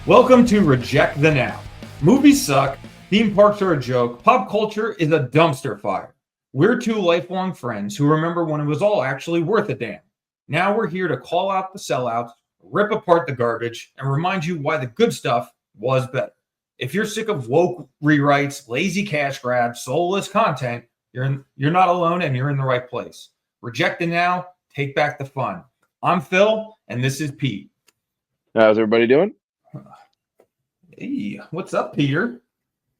Welcome to Reject the Now. Movies suck, theme parks are a joke, pop culture is a dumpster fire. We're two lifelong friends who remember when it was all actually worth a damn. Now we're here to call out the sellouts, rip apart the garbage, and remind you why the good stuff was better. If you're sick of woke rewrites, lazy cash grabs, soulless content, you're not alone and you're in the right place. Reject the now, take back the fun. I'm Phil, and this is Pete. How's everybody doing? Hey, what's up, Peter?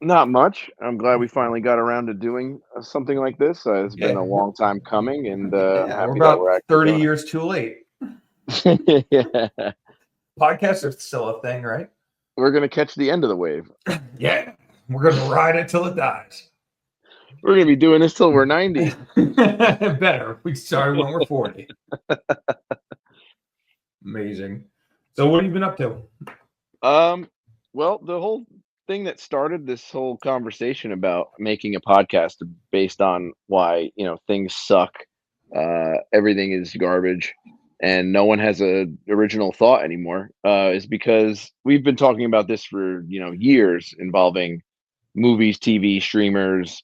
Not much. I'm glad we finally got around to doing something like this. It's been a long time coming, and I'm happy we're about that we're 30 doing years too late. it. Yeah. Podcasts are still a thing, right? We're going to catch the end of the wave. Yeah, we're going to ride it till it dies. We're going to be doing this till we're 90. Better. We started when we're 40. Amazing. So what have you been up to? Well, the whole thing that started this whole conversation about making a podcast based on why, things suck, everything is garbage, and no one has a original thought anymore, is because we've been talking about this for, years, involving movies, TV, streamers,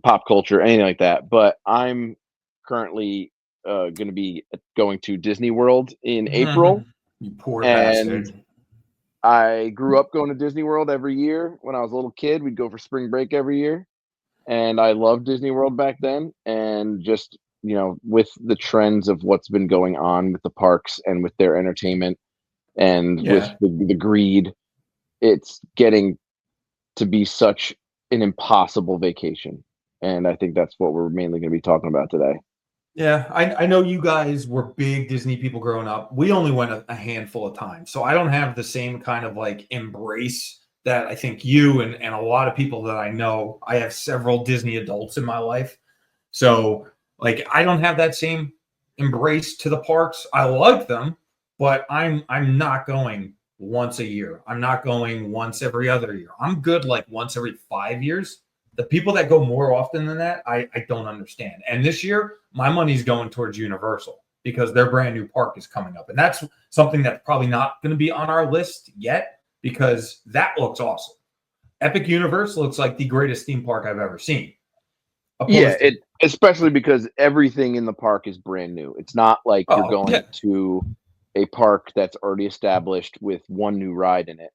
pop culture, anything like that. But I'm currently going to be going to Disney World in April. You poor and bastard. I grew up going to Disney World every year. When I was a little kid, we'd go for spring break every year. And I loved Disney World back then. And just, with the trends of what's been going on with the parks and with their entertainment and with the greed, it's getting to be such an impossible vacation. And I think that's what we're mainly going to be talking about today. Yeah, I know you guys were big Disney people growing up. We only went a handful of times. So I don't have the same kind of like embrace that I think you and a lot of people that I know. I have several Disney adults in my life. So like I don't have that same embrace to the parks. I like them, but I'm not going once a year. I'm not going once every other year. I'm good like once every 5 years. The people that go more often than that, I don't understand. And this year, my money's going towards Universal because their brand new park is coming up. And that's something that's probably not going to be on our list yet because that looks awesome. Epic Universe looks like the greatest theme park I've ever seen. Especially because everything in the park is brand new. It's not like you're going to a park that's already established with one new ride in it.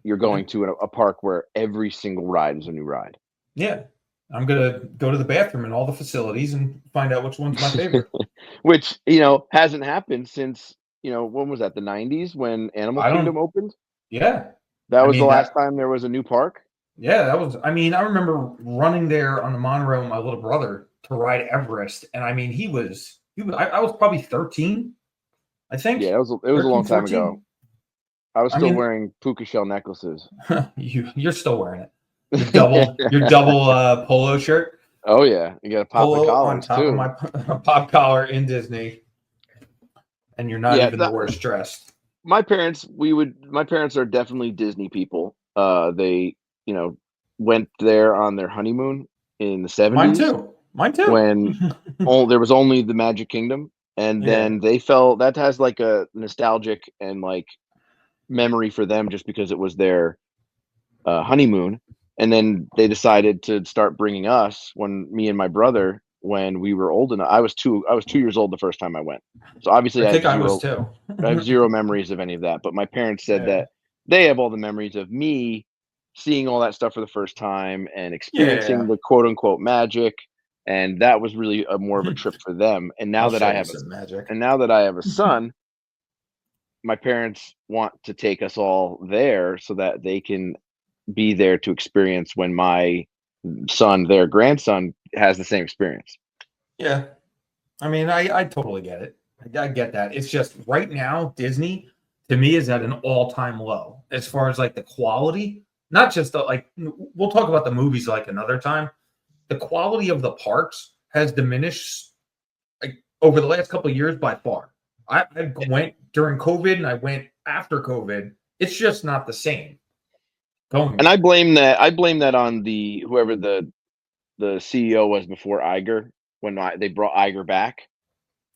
You're going to a park where every single ride is a new ride. Yeah. I'm going to go to the bathroom in all the facilities and find out which one's my favorite. Which, hasn't happened since, when was that? The 90s when Animal Kingdom opened? Yeah. That was the last time there was a new park? Yeah, that was, I remember running there on the monorail with my little brother to ride Everest. And I was probably 13, I think. Yeah, it was a long time ago. I was still wearing puka shell necklaces. You're still wearing it. Your double polo shirt. Oh yeah, you got a pop collar on top of my pop collar in Disney, and you're not even the worst dressed. My parents are definitely Disney people. They went there on their honeymoon in the 70s. Mine too. When there was only the Magic Kingdom, and then they felt that has like a nostalgic and like memory for them just because it was their honeymoon. And then they decided to start bringing us me and my brother when we were old enough. I was 2 years old the first time I went. So obviously I was too. I have zero memories of any of that, but my parents said that they have all the memories of me seeing all that stuff for the first time and experiencing the quote unquote magic. And that was really more of a trip for them. And now that I have a son, my parents want to take us all there so that they can be there to experience when my son, their grandson, has the same experience. Yeah. I totally get it. I get that. It's just right now, Disney to me is at an all-time low as far as like the quality, not just we'll talk about the movies like another time. The quality of the parks has diminished like over the last couple of years by far. I went during COVID and I went after COVID. It's just not the same. And I blame that on whoever the CEO was before Iger when they brought Iger back.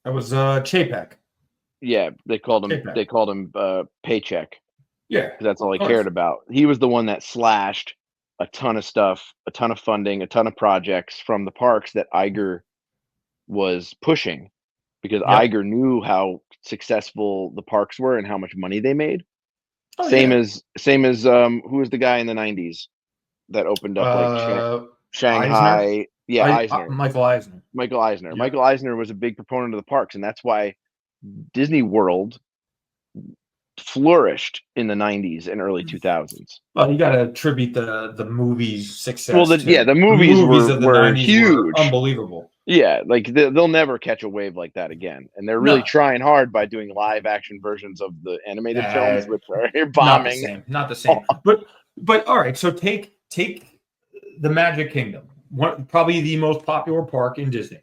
That was Chapek. Yeah, they called him Paycheck. Yeah. because that's all he Of course. cared about. He was the one that slashed a ton of stuff, a ton of funding, a ton of projects from the parks that Iger was pushing, because Yep. Iger knew how successful the parks were and how much money they made. Oh, Same yeah. as who was the guy in the 90s that opened up like Shanghai? Eisner? Yeah, Eisner. Michael Eisner. Michael Eisner. Yeah. Michael Eisner was a big proponent of the parks, and that's why Disney World flourished in the 90s and early 2000s. Well, you got to attribute the movie's success. Well, to the movies of the were 90s huge, were unbelievable. Yeah, like they'll never catch a wave like that again, and they're really trying hard by doing live action versions of the animated films, which are bombing. Not the same. But all right, so take the Magic Kingdom, probably the most popular park in Disney,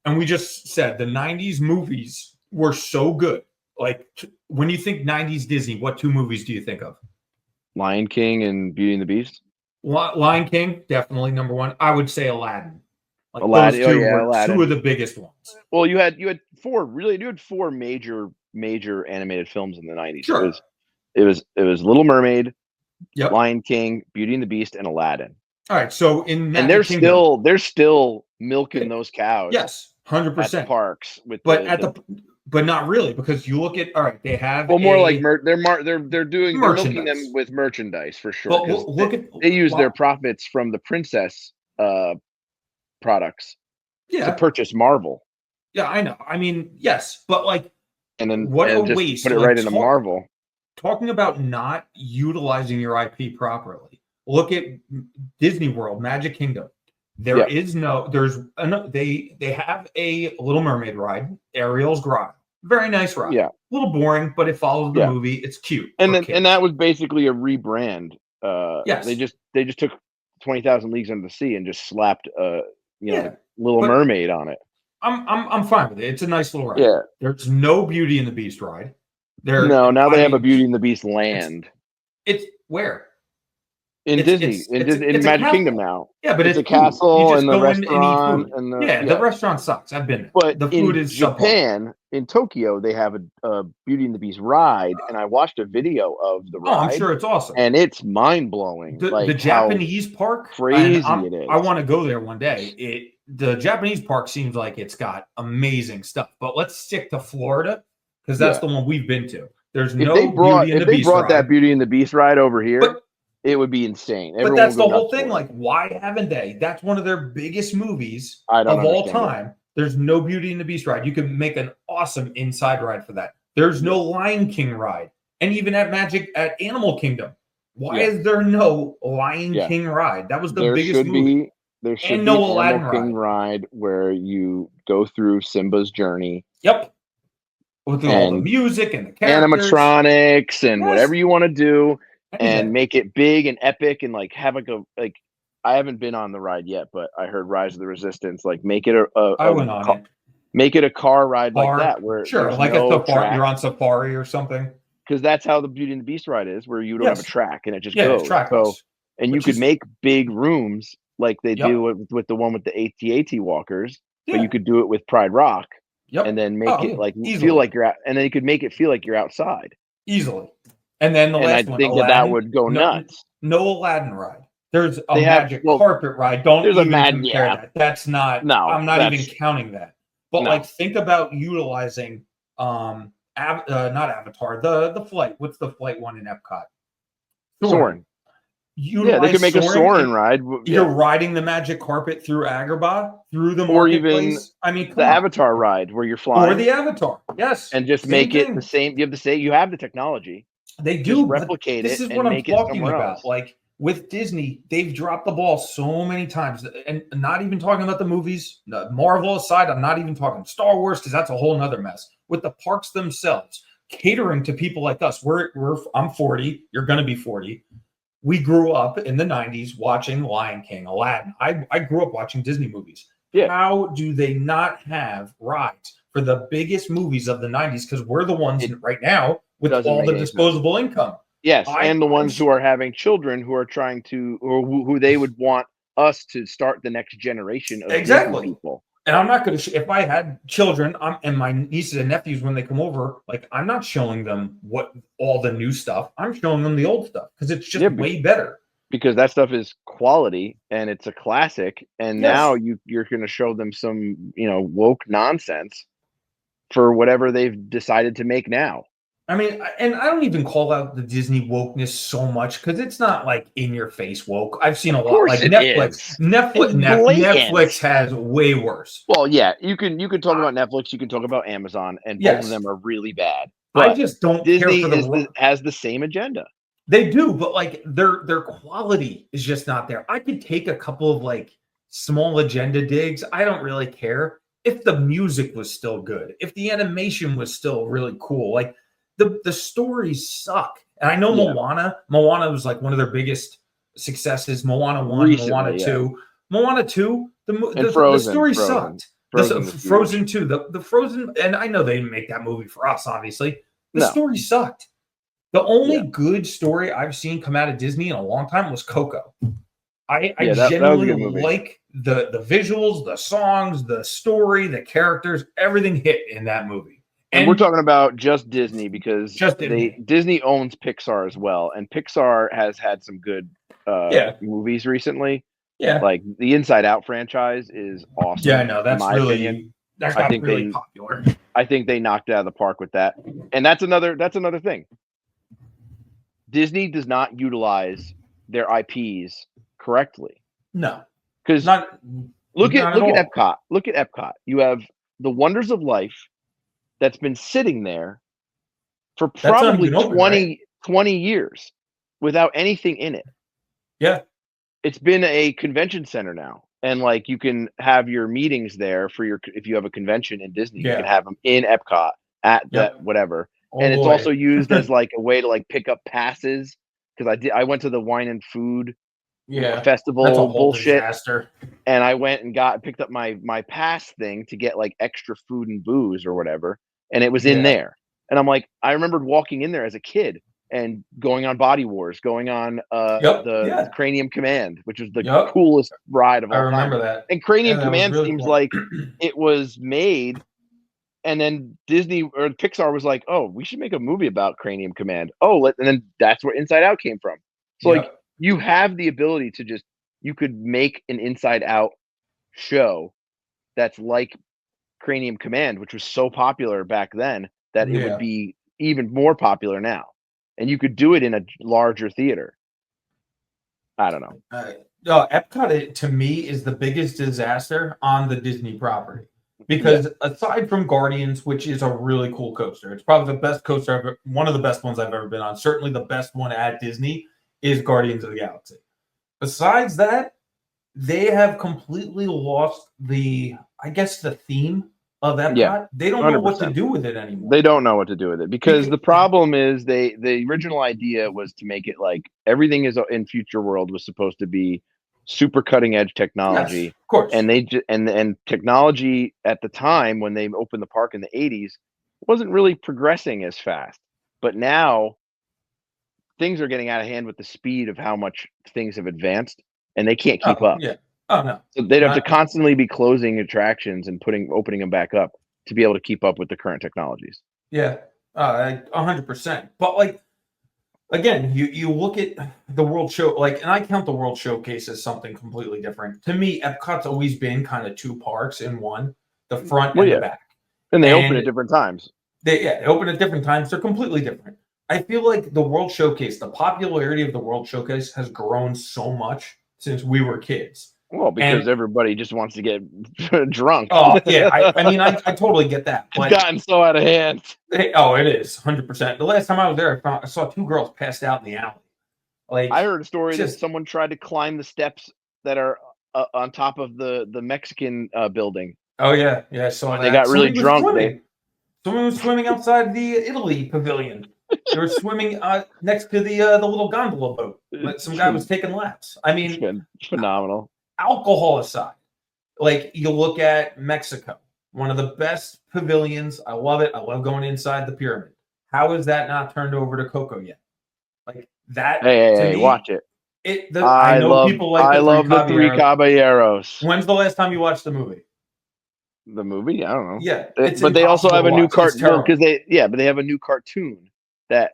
and we just said the 90s movies were so good. Like, when you think 90s Disney, what two movies do you think of? Lion King and Beauty and the Beast. Lion King, definitely number one. I would say Aladdin. Like, Aladdin, those two were Aladdin. two of the biggest ones. Well, you had four major animated films in the 90s. Sure. It was Little Mermaid, Yep. Lion King, Beauty and the Beast, and Aladdin. All right, so in Magic and Kingdom, they're still milking those cows. Yes, 100%. At parks but not really, because you look at they have more like they're milking them with merchandise for sure. But they use their profits from the princess products to purchase Marvel. Yeah, I know. I mean, yes, but and then what a waste! Put it right into Marvel. Talking about not utilizing your IP properly. Look at Disney World, Magic Kingdom. They have a Little Mermaid ride, Ariel's Grotto. Very nice ride. Yeah. A little boring, but it follows the movie. It's cute. And that was basically a rebrand. Yes. They just took 20,000 Leagues Under the Sea and just slapped Little Mermaid on it. I'm fine with it. It's a nice little ride. Yeah. There's no Beauty and the Beast ride. Now they have a Beauty and the Beast land. It's where? In Disney, in Magic Kingdom now. Yeah, but it's a castle and the restaurant. And the restaurant sucks. I've been there. But the food is Japan, in Tokyo, they have a Beauty and the Beast ride, and I watched a video of the ride. Oh, I'm sure it's awesome. And it's mind-blowing. The Japanese park, crazy it is. I want to go there one day. The Japanese park seems like it's got amazing stuff. But let's stick to Florida, because that's the one we've been to. There's no Beauty and the Beast ride. If they brought that Beauty and the Beast ride over here, it would be insane. But that's the whole thing. Like, why haven't they? That's one of their biggest movies of all time. There's no Beauty and the Beast ride. You could make an awesome inside ride for that. There's no Lion King ride. And even at Animal Kingdom, why is there no Lion King ride? That was the biggest movie. There should be no Animal King ride where you go through Simba's journey. Yep. With all the music and the characters. Animatronics and whatever you want to do. And make it big and epic, and have I haven't been on the ride yet, but I heard Rise of the Resistance. Make it make it a car ride like that, where a safari. You're on safari or something. Because that's how the Beauty and the Beast ride is, where you don't have a track and it just goes. And you could make big rooms like they do with the one with the AT-AT walkers, but you could do it with Pride Rock, and then make it feel like you're out, and then you could make it feel like you're outside easily. And then the last one, Aladdin, that would go nuts. No Aladdin ride. There's a magic carpet ride. Don't even compare that. That's not. No, I'm not even counting that. But think about utilizing, not Avatar. The flight. What's the flight one in Epcot? Soarin'. They could make a Soarin' ride. You're riding the magic carpet through Agrabah, through the marketplace. The Avatar ride where you're flying, or the Avatar. Yes, and just make it the same. You have to say you have the technology. They do replicate this it. This is what I'm talking about. Else. With Disney, they've dropped the ball so many times, and not even talking about the movies. Marvel aside, I'm not even talking Star Wars, because that's a whole nother mess. With the parks themselves, catering to people like us. I'm 40. You're going to be 40. We grew up in the 90s watching Lion King, Aladdin. I grew up watching Disney movies. Yeah. How do they not have rides for the biggest movies of the 90s? Because we're the ones right now with all the disposable income. Yes, and the ones who are having children who are trying to, or who they would want us to start the next generation of Disney people. And I'm not going to, if I had children and my nieces and nephews, when they come over, like, I'm not showing them all the new stuff. I'm showing them the old stuff because it's just way better. Because that stuff is quality and it's a classic. And now you're going to show them some, woke nonsense for whatever they've decided to make now. I mean, and I don't even call out the Disney wokeness so much because it's not like in your face woke. I've seen a lot, like Netflix. Netflix has way worse. Well, yeah, you can talk about Netflix, you can talk about Amazon, and both of them are really bad. But I just don't Disney care for has the same agenda. They do, but like their quality is just not there. I could take a couple of like small agenda digs. I don't really care if the music was still good, if the animation was still really cool. Like the stories suck. And I know Moana was like one of their biggest successes. Moana 1, recently, Moana 2. Moana 2, the story sucked. Frozen 2, the Frozen, and I know they didn't make that movie for us, obviously. The story sucked. The only good story I've seen come out of Disney in a long time was Coco. I genuinely like the visuals, the songs, the story, the characters, everything hit in that movie. And we're talking about just Disney because Disney owns Pixar as well. And Pixar has had some good movies recently. Yeah. Like the Inside Out franchise is awesome. Yeah, I know. That's really popular. I think they knocked it out of the park with that. And that's another thing. Disney does not utilize their IPs correctly. No. Because look at Epcot. Look at Epcot. You have the Wonders of Life that's been sitting there for probably 20 years without anything in it. Yeah. It's been a convention center now. And like you can have your meetings there if you have a convention in Disney, you can have them in Epcot at that whatever. And it's also used as like a way to like pick up passes because I went to the wine and food festival bullshit disaster. And I went and picked up my pass thing to get like extra food and booze or whatever, and it was in there. And I'm like, I remembered walking in there as a kid and going on Body Wars, going on the Cranium Command, which was the coolest ride of all time. I remember that. And Cranium Command seems like it was made. And then Disney or Pixar was like, "Oh, we should make a movie about Cranium Command." And then that's where Inside Out came from. So like you have the ability to you could make an Inside Out show that's like Cranium Command, which was so popular back then that it would be even more popular now. And you could do it in a larger theater. I don't know. Epcot to me is the biggest disaster on the Disney property. Because aside from Guardians, which is a really cool coaster, it's probably the best coaster one of the best ones I've ever been on. Certainly the best one at Disney is Guardians of the Galaxy. Besides that, they have completely lost the theme of Epcot. Yeah, they don't know what to do with it anymore. They don't know what to do with it because the problem is the original idea was to make it like everything is in Future World was supposed to be super cutting edge technology. Yes, of course. And they and technology at the time when they opened the park in the 80s wasn't really progressing as fast. But now things are getting out of hand with the speed of how much things have advanced, and they can't keep up. Yeah. Oh no. So they'd have to constantly be closing attractions and opening them back up to be able to keep up with the current technologies. Yeah. 100%. But like again, you look at the World Show, and I count the World Showcase as something completely different. To me, Epcot's always been kind of two parks in one, the front and the back. And they open at different times. They open at different times. They're completely different. I feel like the World Showcase, the popularity of the World Showcase has grown so much since we were kids. Well, because everybody just wants to get drunk. Oh, yeah. I totally get that. But it's gotten so out of hand. It is 100%. The last time I was there, I saw two girls passed out in the alley. Like I heard a story that someone tried to climb the steps that are on top of the Mexican building. Oh yeah, yeah. So they got really drunk. Someone was swimming outside the Italy pavilion. They were swimming next to the little gondola boat. Some guy was taking laps. I mean, phenomenal. Alcohol aside, like you look at Mexico, one of the best pavilions. I love it. I love going inside the pyramid. How is that not turned over to Coco yet? Like that. Hey, watch it. I know people like the Three Caballeros. When's the last time you watched the movie? The movie, I don't know. Yeah, But they also have a new cartoon. cartoon because but they have a new cartoon that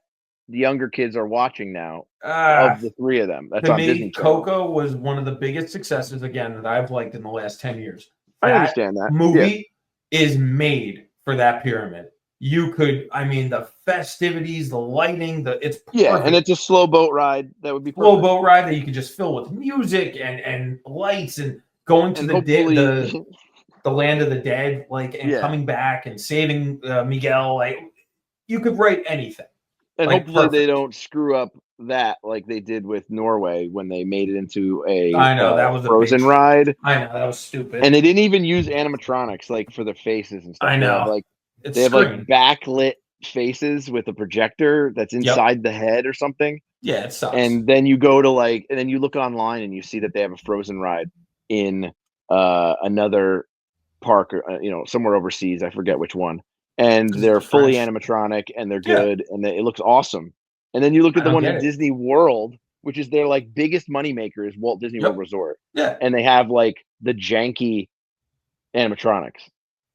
the younger kids are watching now. Of the three of them, that's to on me, Disney Channel. Coco was one of the biggest successes again that I've liked in the last 10 years. I understand that. Movie is made for that pyramid. You could, I mean, the festivities, the lighting, it's perfect. And it's a slow boat ride that would be perfect. Slow boat ride that you could just fill with music and lights and going to the land of the dead, like, and coming back and saving Miguel. Like, you could write anything. And like, hopefully they don't screw up that like they did with Norway when they made it into I know that was Frozen ride. I know that was stupid. And they didn't even use animatronics like for the faces and stuff. I know. They have like backlit faces with a projector that's inside the head or something. Yeah, it sucks. And then you go to and then you look online and you see that they have a Frozen ride in another park, or somewhere overseas. I forget which one. And they're fully animatronic and they're good and it looks awesome. And then you look at the one at Disney World, which is their like biggest moneymaker is Walt Disney World Resort. Yeah. And they have like the janky animatronics.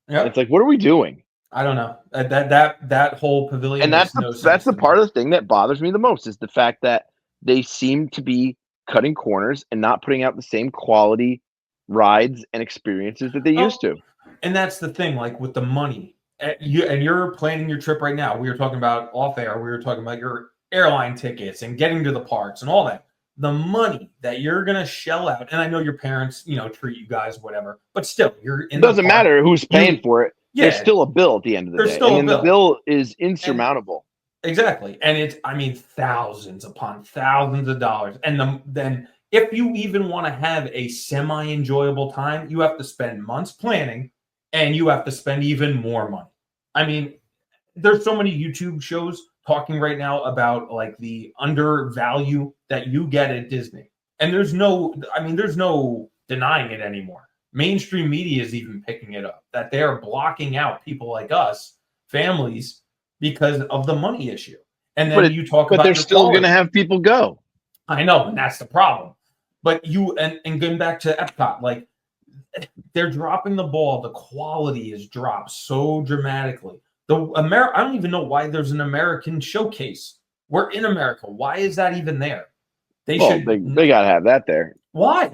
Yeah. It's like, what are we doing? I don't know. That whole pavilion. And that's the part of the thing that bothers me the most is the fact that they seem to be cutting corners and not putting out the same quality rides and experiences that they used to. And that's the thing, like with the money. You're planning your trip right now. We were talking about off air. We were talking about your airline tickets and getting to the parks and all that. The money that you're gonna shell out, and I know your parents, treat you guys whatever, but still, you're in. It doesn't matter who's paying for it. Yeah, there's still a bill at the end of the day. And the bill is insurmountable. Exactly, and it's thousands upon thousands of dollars, and then if you even want to have a semi-enjoyable time, you have to spend months planning. And you have to spend even more money. I mean, there's so many YouTube shows talking right now about like the undervalue that you get at Disney. And there's no denying it anymore. Mainstream media is even picking it up, that they are blocking out people like us, families, because of the money issue. And then you talk about, but they're still going to have people go. I know, and that's the problem. But and going back to Epcot, like, they're dropping the ball. The quality has dropped so dramatically. I don't even know why there's an American showcase. We're in America. Why is that even there? They gotta have that there. Why?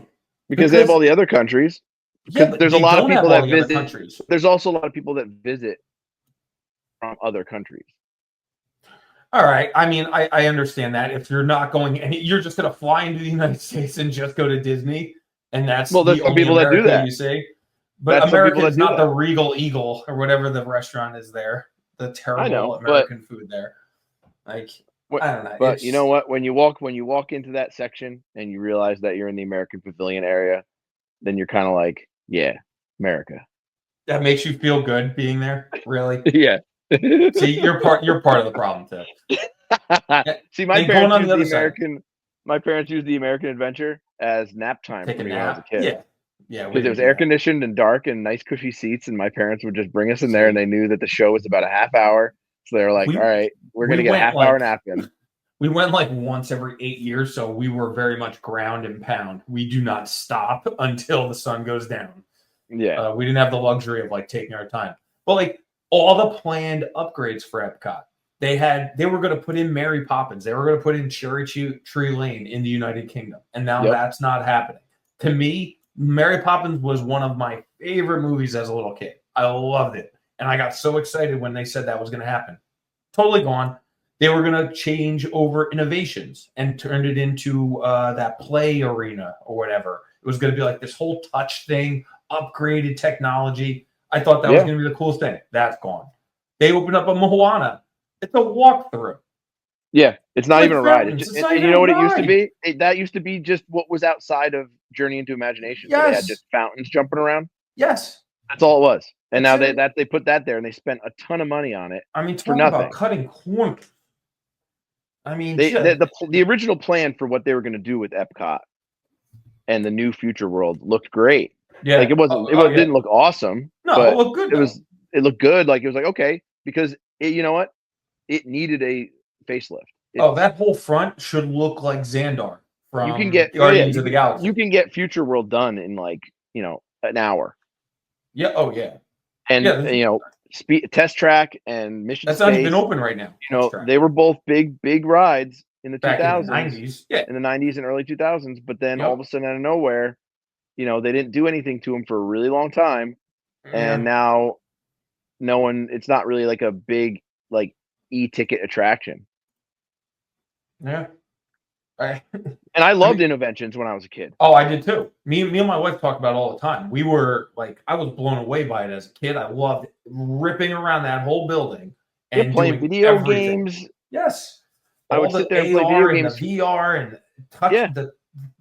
Because they have all the other countries. Because there's a lot of people that visit countries. There's also a lot of people that visit from other countries. All right. I mean, I understand that. If you're not going, you're just gonna fly into the United States and just go to Disney. And that's there's some people that do that. You say, but America is not the Regal Eagle or whatever the restaurant is there. The terrible American food there. Like, I don't know. But you know what? When you walk into that section and you realize that you're in the American Pavilion area, then you're kind of like, yeah, America. That makes you feel good being there, really? Yeah. See, you're part of the problem too. See, my parents used the American Adventure as nap time when I was a kid. Yeah. Because it was air conditioned and dark and nice cushy seats, and my parents would just bring us in there, and they knew that the show was about a half hour, so they were like, "All right, we're gonna get a half hour nap in." We went like once every 8 years, so we were very much ground and pound. We do not stop until the sun goes down. Yeah, we didn't have the luxury of like taking our time, but like all the planned upgrades for Epcot. They were going to put in Mary Poppins. They were going to put in Cherry Tree Lane in the United Kingdom. And now that's not happening. To me, Mary Poppins was one of my favorite movies as a little kid. I loved it. And I got so excited when they said that was going to happen. Totally gone. They were going to change over Innovations and turned it into that play arena or whatever. It was going to be like this whole touch thing, upgraded technology. I thought that was going to be the coolest thing. That's gone. They opened up a Moana. It's a walkthrough. Yeah, it's not even a ride. You know what it used to be? That used to be just what was outside of Journey into Imagination. Yes. So they had just fountains jumping around. Yes. That's all it was. And now they put that there and they spent a ton of money on it. I mean, for nothing. About cutting corners. I mean, the original plan for what they were going to do with Epcot and the new Future World looked great. Yeah. Like it didn't look awesome. No, but it looked good. It looked good. Like it was like, okay, because you know what? It needed a facelift. That whole front should look like Xandar from Guardians of the Galaxy. You can get Future World done in like, an hour. Yeah. Oh, yeah. and Yeah, you know, Test Track and Mission that's not Space. even open right now. You know, they were both big rides in the back 2000s, in the 90s. Yeah. in the 90s and early 2000s. But then all of Yep. a sudden, out of nowhere, you know, they didn't do anything to them for a really long time, and Yeah. now no one. It's not really like a big like e-ticket attraction. Yeah. And I loved Interventions when I was a kid. Oh, I did too. Me and my wife talk about it all the time. We were like, I was blown away by it as a kid. I loved ripping around that whole building and playing doing video everything. games. Yes. I would sit there and play video games. And the VR and touch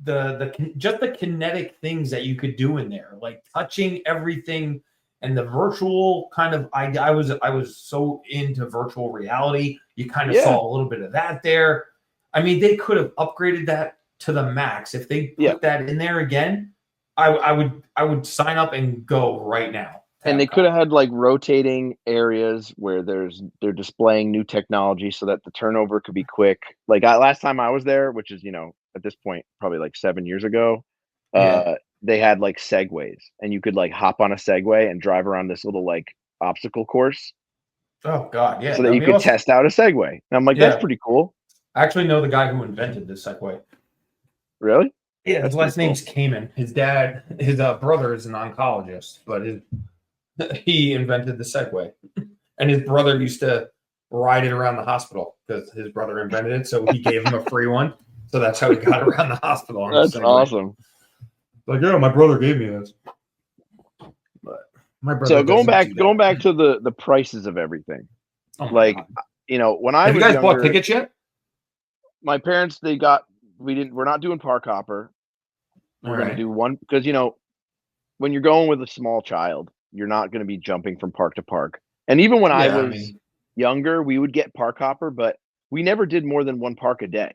the just the kinetic things that you could do in there, like touching everything and the virtual kind of. I was so into virtual reality. You kind of saw a little bit of that there. I mean, they could have upgraded that to the max. If they put that in there again, I would sign up and go right now. And they could have had like rotating areas where they're displaying new technology so that the turnover could be quick. Like last time I was there, which is, you know, at this point probably like 7 years ago, they had like segways, and you could like hop on a Segway and drive around this little like obstacle course. Oh God, yeah. So that you could test out a Segway. And I'm like, that's pretty cool. I actually know the guy who invented this Segway. Really? Yeah, his last name's Kamen. His brother is an oncologist, but he invented the Segway. And his brother used to ride it around the hospital because his brother invented it, so he gave him a free one. So that's how he got around the hospital. That's awesome. Like, yeah, my brother gave me this. But my brother. So going back to the prices of everything. Oh like, God. You know, when I have was you guys younger, bought tickets yet? My parents, we're not doing Park Hopper. We're going to do one, because, you know, when you're going with a small child, you're not going to be jumping from park to park. And even when I was younger, we would get Park Hopper, but we never did more than one park a day.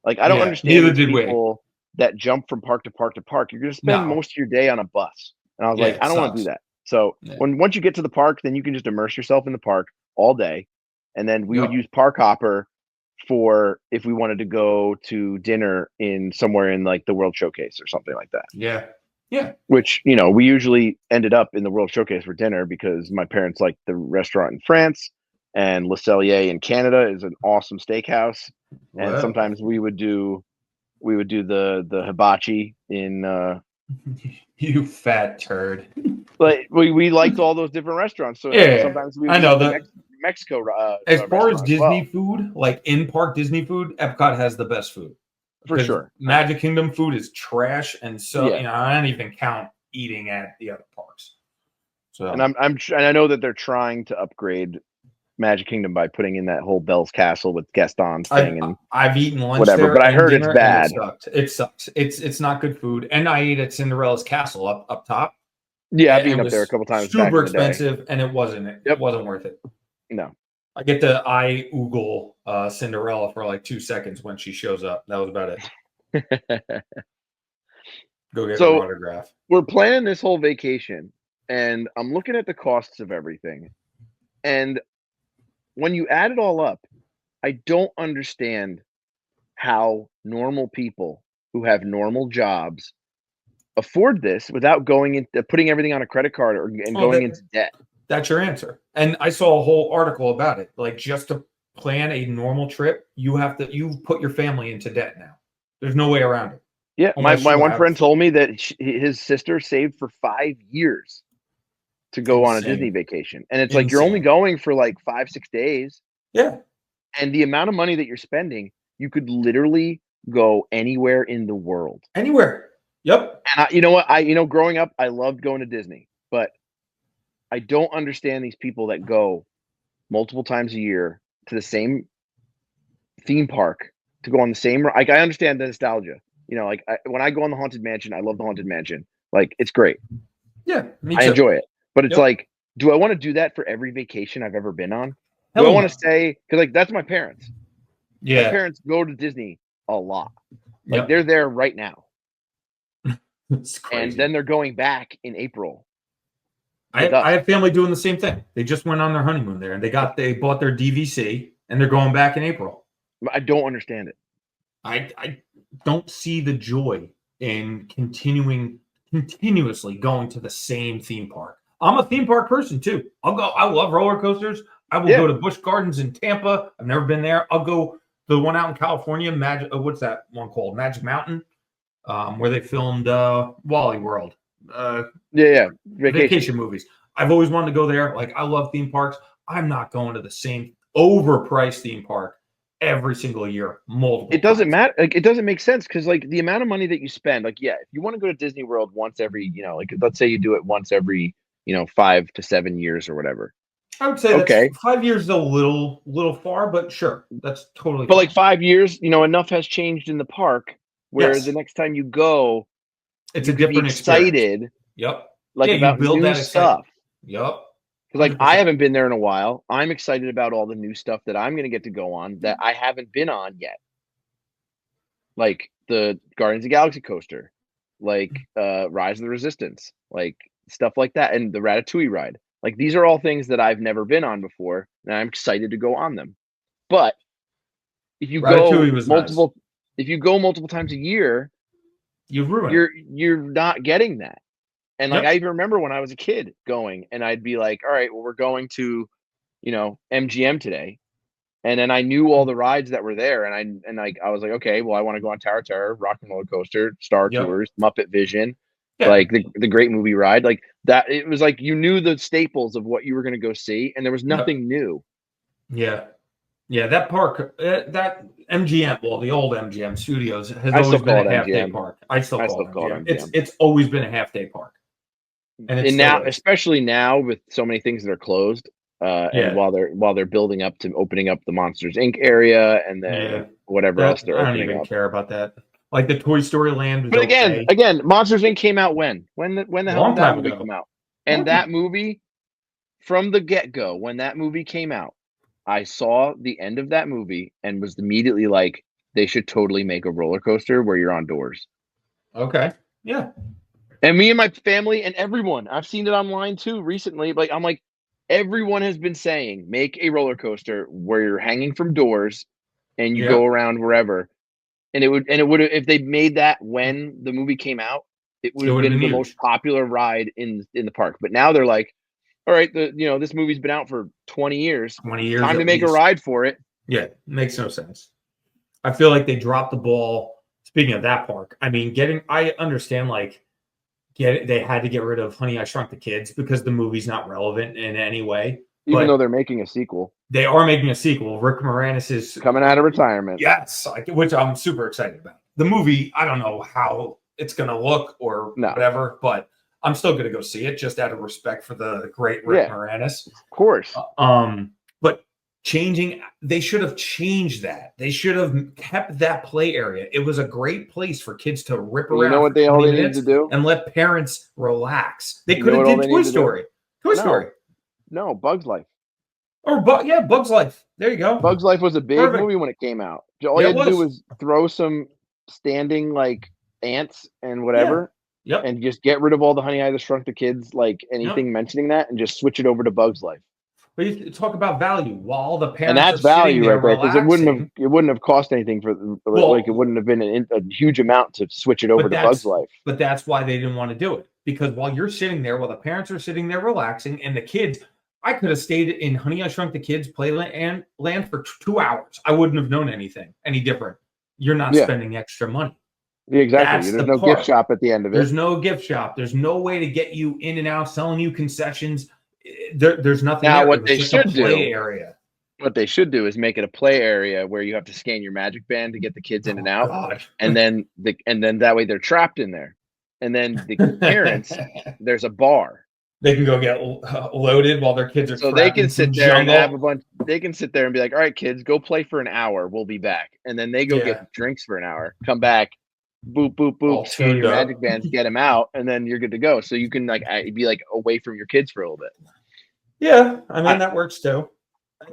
Like, I don't understand people that jump from park to park to park. You're going to spend most of your day on a bus. And I was like, I don't want to do that. So once you get to the park, then you can just immerse yourself in the park all day. And then we would use Park Hopper for if we wanted to go to dinner somewhere in like the World Showcase or something like that. Yeah. Yeah. Which, you know, we usually ended up in the World Showcase for dinner because my parents liked the restaurant in France, and Le Cellier in Canada is an awesome steakhouse. Wow. And sometimes we would do the hibachi in you fat turd. But we liked all those different restaurants. So sometimes we would Mexico. As far as Disney food, like in-park Disney food, Epcot has the best food. For sure. Magic Kingdom food is trash, and so you know, I don't even count eating at the other parks. So, and I know that they're trying to upgrade Magic Kingdom by putting in that whole Bell's Castle with Gaston's thing. I've eaten lunch whatever, there, but I heard it's bad. It sucks. It's not good food. And I ate at Cinderella's Castle up top. Yeah, I've eaten up there a couple times. Super expensive, and it wasn't worth it. No. I get the eye oogle Cinderella for like 2 seconds when she shows up. That was about it. Go get her autograph. We're planning this whole vacation, and I'm looking at the costs of everything. And when you add it all up, I don't understand how normal people who have normal jobs afford this without putting everything on a credit card and going into debt. That's your answer. And I saw a whole article about it. Like, just to plan a normal trip, you've put your family into debt now. There's no way around it. Yeah, my one friend told me that his sister saved for 5 years to go on a Disney vacation. And it's like, you're only going for like 5-6 days. Yeah. And the amount of money that you're spending, you could literally go anywhere in the world. Anywhere. Yep. And you know what? Growing up, I loved going to Disney, but I don't understand these people that go multiple times a year to the same theme park to go on the same. Like, I understand the nostalgia. You know, like when I go on the Haunted Mansion, I love the Haunted Mansion. Like, it's great. Yeah, me too. I enjoy it. But it's like, do I want to do that for every vacation I've ever been on? Do I want to stay? Because like, that's my parents. Yeah, my parents go to Disney a lot. Like, they're there right now. And then they're going back in April. I have family doing the same thing. They just went on their honeymoon there, and they bought their DVC, and they're going back in April. I don't understand it. I don't see the joy in continuously going to the same theme park. I'm a theme park person too. I'll go. I love roller coasters. I will go to Busch Gardens in Tampa. I've never been there. I'll go the one out in California. What's that one called? Magic Mountain, where they filmed Wally World. Vacation movies. I've always wanted to go there. Like, I love theme parks. I'm not going to the same overpriced theme park every single year. Multiple. It doesn't matter. Like, it doesn't make sense because, like, the amount of money that you spend. Like, yeah, if you want to go to Disney World once every, like, let's say you do it once every, 5 to 7 years or whatever. I would say okay. 5 years is a little far, but sure, that's totally. But fine. Like 5 years, enough has changed in the park where the next time you go, it's a different excited. Experience. Yep. Like about new stuff. Yep. Because like I haven't been there in a while. I'm excited about all the new stuff that I'm going to get to go on that I haven't been on yet. Like the Guardians of the Galaxy coaster, like Rise of the Resistance, like stuff like that, and the Ratatouille ride. Like these are all things that I've never been on before, and I'm excited to go on them. But if you go multiple times a year, you're not getting that. And like I even remember when I was a kid going, and I'd be like, all right, well, we're going to, MGM today. And then I knew all the rides that were there. And I was like, okay, well, I want to go on Tower of Terror, Rock and Roller Coaster, Star Tours, Muppet Vision, like the Great Movie Ride. Like that, it was like you knew the staples of what you were going to go see, and there was nothing new. Yeah. Yeah, that park, that MGM, well, the old MGM Studios has always been a half-day park. I still call it MGM. It's always been a half-day park. And now, especially now with so many things that are closed, and while they're building up to opening up the Monsters Inc. area, and then whatever else they're opening up. I don't even care about that. Like the Toy Story Land. But again, Monsters Inc. came out when? When the hell did that movie come out? And that movie, from the get-go, when that movie came out, I saw the end of that movie and was immediately like, they should totally make a roller coaster where you're on doors. Okay. Yeah. And me and my family and everyone, I've seen it online too recently. Like, I'm like, everyone has been saying, make a roller coaster where you're hanging from doors and you go around wherever. And it would have, if they made that when the movie came out, it would have been the most popular ride in the park. But now they're like, all right, this movie's been out for 20 years. 20 years. Time to make a ride for it. Yeah, makes no sense. I feel like they dropped the ball. Speaking of that park, I mean, I understand, they had to get rid of Honey, I Shrunk the Kids because the movie's not relevant in any way. Even though they're making a sequel. They are making a sequel. Rick Moranis is coming out of retirement. Yes, which I'm super excited about. The movie, I don't know how it's going to look or whatever, but I'm still going to go see it just out of respect for the great Rick Moranis. Of course. But they should have changed that. They should have kept that play area. It was a great place for kids to rip around. You know what they need to do? And let parents relax. They could have did Toy Story. Toy Story. No, Bug's Life. Or Bug's Life. There you go. Bug's Life was a big movie when it came out. All you had to do was throw some standing ants and whatever. Yep. And just get rid of all the Honey, I Shrunk the Kids, anything mentioning that, and just switch it over to Bug's Life. But you talk about value while the parents and that's value right there, because it wouldn't have cost anything it wouldn't have been a huge amount to switch it over to Bug's Life. But that's why they didn't want to do it, because while you're sitting there, while the parents are sitting there relaxing, and the kids, I could have stayed in Honey, I Shrunk the Kids playland for 2 hours. I wouldn't have known any different. You're not spending extra money. Yeah, exactly. There's no gift shop at the end of it. There's no gift shop. There's no way to get you in and out, selling you concessions. There's nothing. Now, what they should do is make it a play area where you have to scan your Magic Band to get the kids in and out, and then that way they're trapped in there. And then the parents, there's a bar. They can go get loaded while their kids are. So they can sit there and have a bunch. They can sit there and be like, "All right, kids, go play for an hour. We'll be back." And then they go get drinks for an hour. Come back. Boop, boop, boop. Scan your Magic Bands, get them out, and then you're good to go. So you can be away from your kids for a little bit. Yeah, I mean that works too.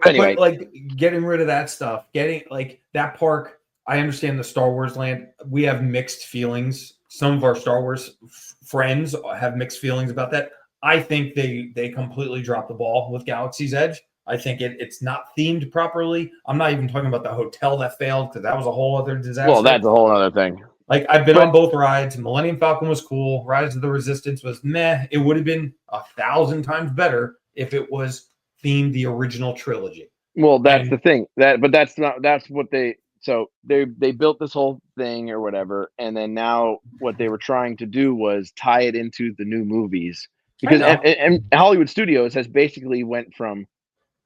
Anyway, but getting rid of that stuff, getting that park. I understand the Star Wars land. We have mixed feelings. Some of our Star Wars friends have mixed feelings about that. I think they completely dropped the ball with Galaxy's Edge. I think it's not themed properly. I'm not even talking about the hotel that failed, because that was a whole other disaster. Well, that's a whole other thing. Like, I've been on both rides. Millennium Falcon was cool. Rise of the Resistance was meh. It would have been 1,000 times better if it was themed the original trilogy. Well, that's the thing. That's what they built this whole thing or whatever, and then now what they were trying to do was tie it into the new movies, because and Hollywood Studios has basically went from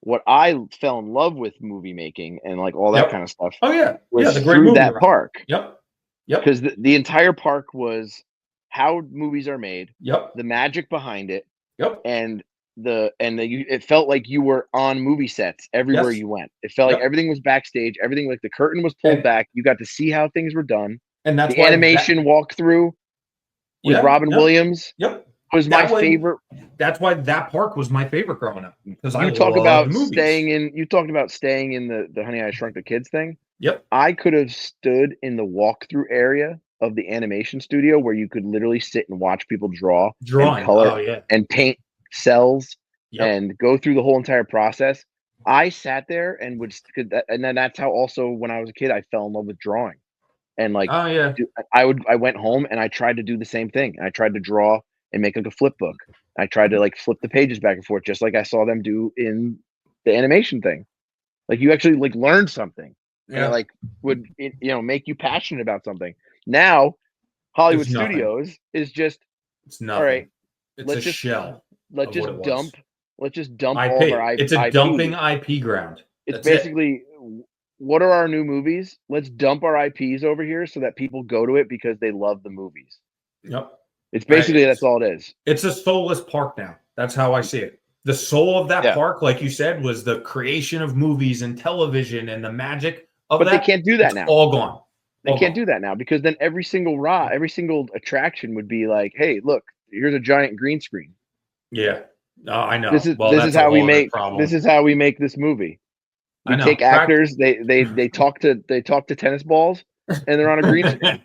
what I fell in love with movie making and like all that kind of stuff. Oh yeah, was the great through movie that park. Yep. Because the entire park was how movies are made. Yep. The magic behind it. Yep. And it felt like you were on movie sets everywhere you went. It felt like everything was backstage. Everything, like the curtain was pulled back. You got to see how things were done. And that's the animation walkthrough with Robin Williams. Was my favorite. That's why that park was my favorite growing up. Because you talk about staying in. You talked about staying in the Honey I Shrunk the Kids thing. Yep. I could have stood in the walkthrough area of the animation studio where you could literally sit and watch people draw and color and paint cells and go through the whole entire process. I sat there and and then that's how also when I was a kid I fell in love with drawing. And like I went home and I tried to do the same thing. I tried to draw and make like a flip book. I tried to like flip the pages back and forth just like I saw them do in the animation thing. Like you actually like learned something. And it like would make you passionate about something. Now Hollywood Studios is just all right. It's a shell. Let's just dump all IP. of our IP. It's a dumping IP ground. It's basically what are our new movies? Let's dump our IPs over here so that people go to it because they love the movies. Yep. It's basically that's all it is. It's a soulless park now. That's how I see it. The soul of that park, like you said, was the creation of movies and television and the magic of that. But they can't do that now. All gone. They can't do that now because then every single attraction would be like, hey, look, here's a giant green screen. Yeah. I know. This is how we make this movie. We take actors, they talk to tennis balls, and they're on a green screen.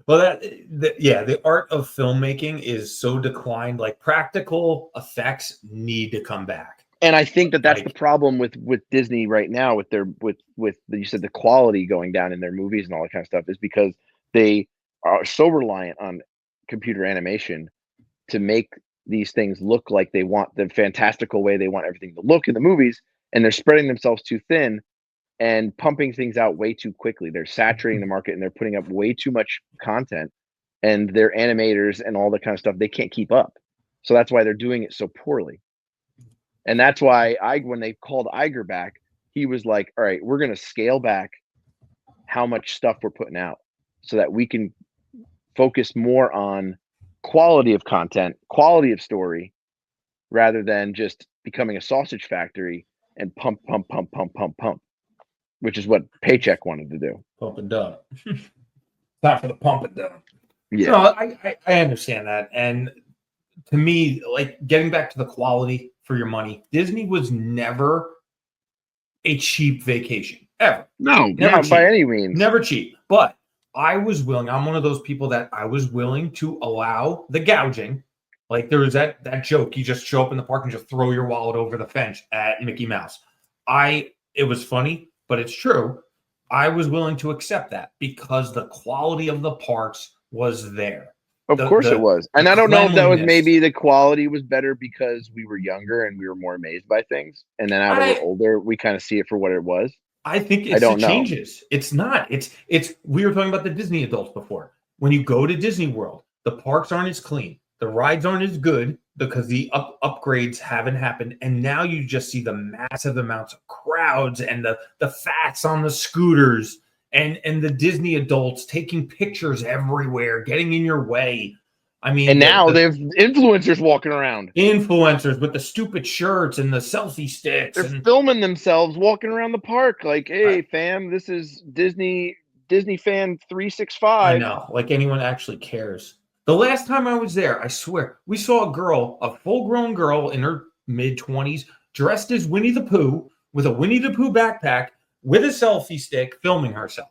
Well, the art of filmmaking is so declined. Like practical effects need to come back. And I think that's the problem with Disney right now with you said the quality going down in their movies and all that kind of stuff is because they are so reliant on computer animation to make these things look like they want the fantastical way they want everything to look in the movies, and they're spreading themselves too thin and pumping things out way too quickly. They're saturating the market and they're putting up way too much content, and their animators and all that kind of stuff, they can't keep up. So that's why they're doing it so poorly. And that's why when they called Iger back, he was like, all right, we're going to scale back how much stuff we're putting out so that we can focus more on quality of content, quality of story, rather than just becoming a sausage factory and pump, which is what Paycheck wanted to do. Pump and dump. Time for the pump and dump. Yeah. No, I understand that. And to me, like getting back to the quality for your money, Disney was never a cheap vacation ever. No, not by any means. Never cheap. But I'm one of those people that I was willing to allow the gouging. Like there was that joke, you just show up in the park and just throw your wallet over the fence at Mickey Mouse. It was funny, but it's true. I was willing to accept that because the quality of the parks was there. Of course it was. And I don't know if that was maybe the quality was better because we were younger and we were more amazed by things. And then as we're older, we kind of see it for what it was. I think it changes. It's not. It's we were talking about the Disney adults before. When you go to Disney World, the parks aren't as clean. The rides aren't as good because the upgrades haven't happened. And now you just see the massive amounts of crowds and the fats on the scooters. And the Disney adults taking pictures everywhere, getting in your way. I mean, and now they have influencers walking around. Influencers with the stupid shirts and the selfie sticks. They're filming themselves walking around the park. Like, hey, fam, this is Disney fan 365. I know, like anyone actually cares. The last time I was there, I swear, we saw a full-grown girl in her mid-20s, dressed as Winnie the Pooh, with a Winnie the Pooh backpack, with a selfie stick, filming herself.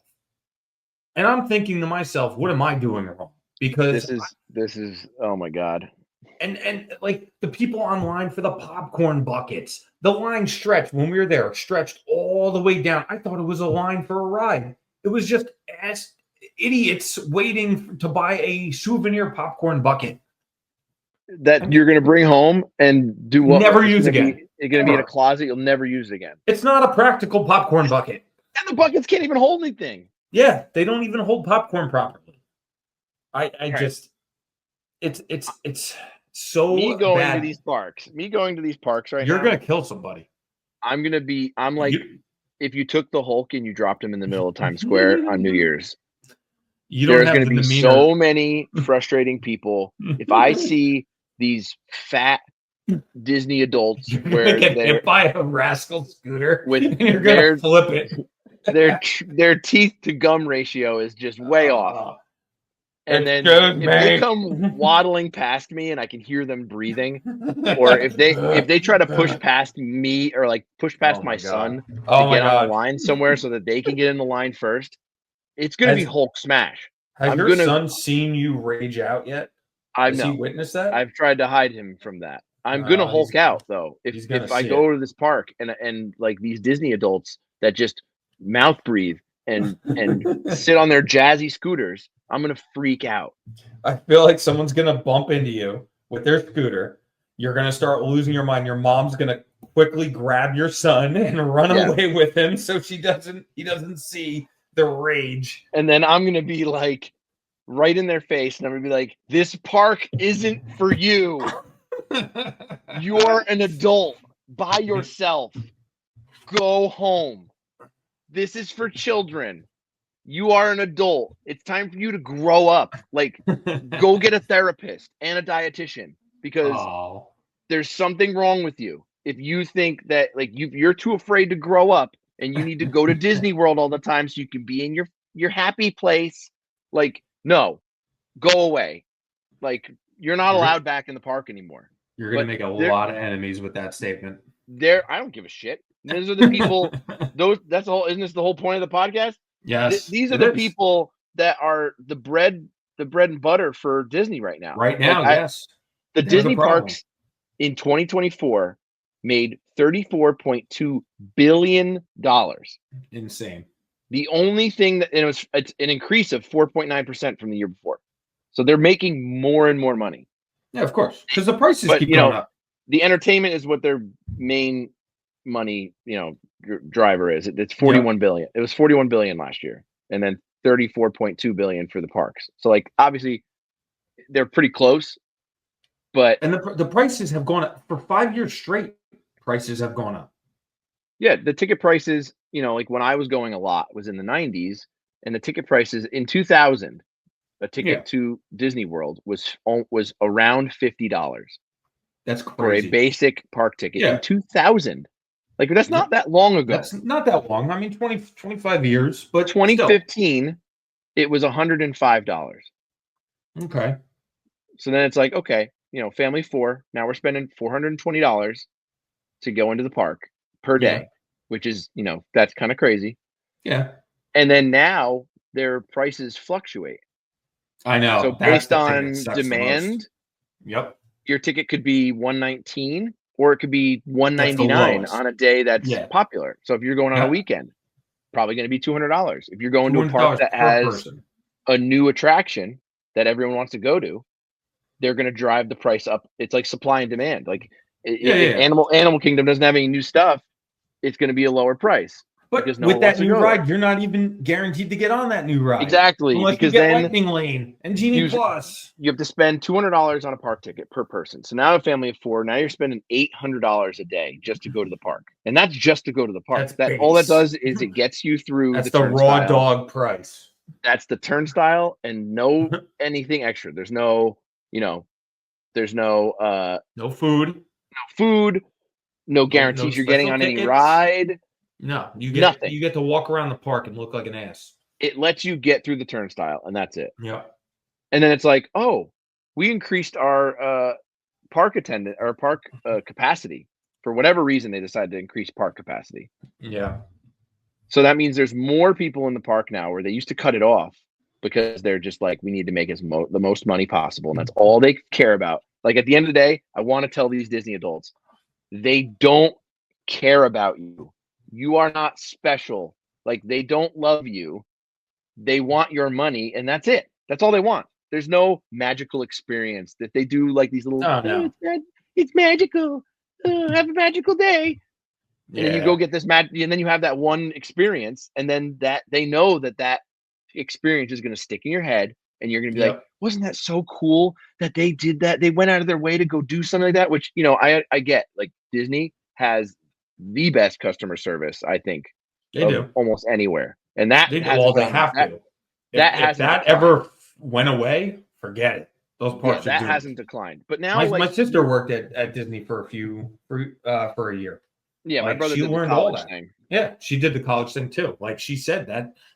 And I'm thinking to myself, what am I doing wrong? Because this is oh my God. And like the people online for the popcorn buckets, the line stretched when we were there, stretched all the way down. I thought it was a line for a ride. It was just idiots waiting to buy a souvenir popcorn bucket that you're going to bring home and do what? Never with? use again. It's going to be in a Ever. closet. You'll never use it again. It's not a practical popcorn bucket. And the buckets can't even hold anything. Yeah, they don't even hold popcorn properly. I Right. just, it's so me going bad. to these parks. Me going to these parks right You're now. gonna kill somebody. I'm like, if you took the Hulk and you dropped him in the middle of Times Square on New Year's. There's going to be so many frustrating people. If I see these fat Disney adults where they're hit by a rascal scooter and you're gonna flip it. Their teeth to gum ratio is just way off. And then if they come waddling past me and I can hear them breathing, or if they try to push past me or like push past my son to get on the line somewhere so that they can get in the line first, it's going to be Hulk smash. Has your son seen you rage out yet? Has he witnessed that? I've tried to hide him from that. I'm going to Hulk out though. If I go to this park and like these Disney adults that just mouth breathe and sit on their jazzy scooters, I'm going to freak out. I feel like someone's going to bump into you with their scooter. You're going to start losing your mind. Your mom's going to quickly grab your son and run away with him so he doesn't see the rage. And then I'm going to be like right in their face and I'm going to be like, this park isn't for you. You're an adult by yourself. Go home. This is for children. You are an adult. It's time for you to grow up. Like, go get a therapist and a dietitian because there's something wrong with you. If you think that like you're too afraid to grow up and you need to go to Disney World all the time so you can be in your happy place, like, no, go away. Like, you're not allowed back in the park anymore. You're going to make a lot of enemies with that statement. I don't give a shit. Those are the people. That's the whole. Isn't this the whole point of the podcast? Yes. These are the people that are the bread and butter for Disney right now. Right now, yes. The Disney parks in 2024 made $34.2 billion. Insane. The only thing it's an increase of 4.9% from the year before. So they're making more and more money. Yeah, of course, because the prices keep going up. The entertainment is what their main money, driver is. It's 41 billion. It was 41 billion last year, and then 34.2 billion for the parks. So, like, obviously, they're pretty close. But the prices have gone up for 5 years straight. Prices have gone up. Yeah, the ticket prices, like when I was going a lot was in the 90s, and the ticket prices in 2000. A ticket to Disney World was around $50. That's crazy. For a basic park ticket in 2000. Like, that's not that long ago. That's not that long. I mean, 25 years, but 2015, it was $105. Okay. So then it's like, okay, family 4. Now we're spending $420 to go into the park per day, which is, that's kind of crazy. Yeah. And then now their prices fluctuate. I know. So based on demand, your ticket could be $119 or it could be $199 on a day that's popular. So if you're going on a weekend, probably going to be $200. If you're going to a park that has a new attraction that everyone wants to go to, they're going to drive the price up. It's like supply and demand. Like if Animal Kingdom doesn't have any new stuff, it's going to be a lower price. But with that new ride, you're not even guaranteed to get on that new ride. Exactly. Unless because you get then Lightning Lane and Genie Plus. You have to spend $200 on a park ticket per person. So now a family of 4, now you're spending $800 a day just to go to the park. And that's just to go to the park. All that does is it gets you through the raw dog price. That's the turnstile and no anything extra. There's no, there's no food, no guarantees you're getting on any ride. No, you get nothing. You get to walk around the park and look like an ass. It lets you get through the turnstile, and that's it. Yeah. And then it's like, oh, we increased our park attendant or park capacity for whatever reason. They decided to increase park capacity. Yeah. So that means there's more people in the park now, where they used to cut it off because they're just like, we need to make the most money possible, and that's all they care about. Like, at the end of the day, I want to tell these Disney adults, they don't care about you. You are not special. Like, they don't love you. they want your money, and that's it. That's all they want. There's no magical experience that they do, like these little, Oh no. it's magical. Have a magical day. And then you go Yeah. get this and then you have that one experience, and then that they know that experience is going to stick in your head, and you're going to be like, Yep. wasn't that so cool that they did that? They went out of their way to go do something like that, which, you know, I get. Like, Disney has the best customer service, I think, They of do. almost anywhere. And that They hasn't they gone, have to. that If hasn't that declined. ever went away, forget it. Those Yeah, parks are that doomed. hasn't declined. But now, My like, sister worked at Disney for a year. yeah, my Like, brother she did the learned all college that. thing. Yeah, she did the college thing too. Like she said,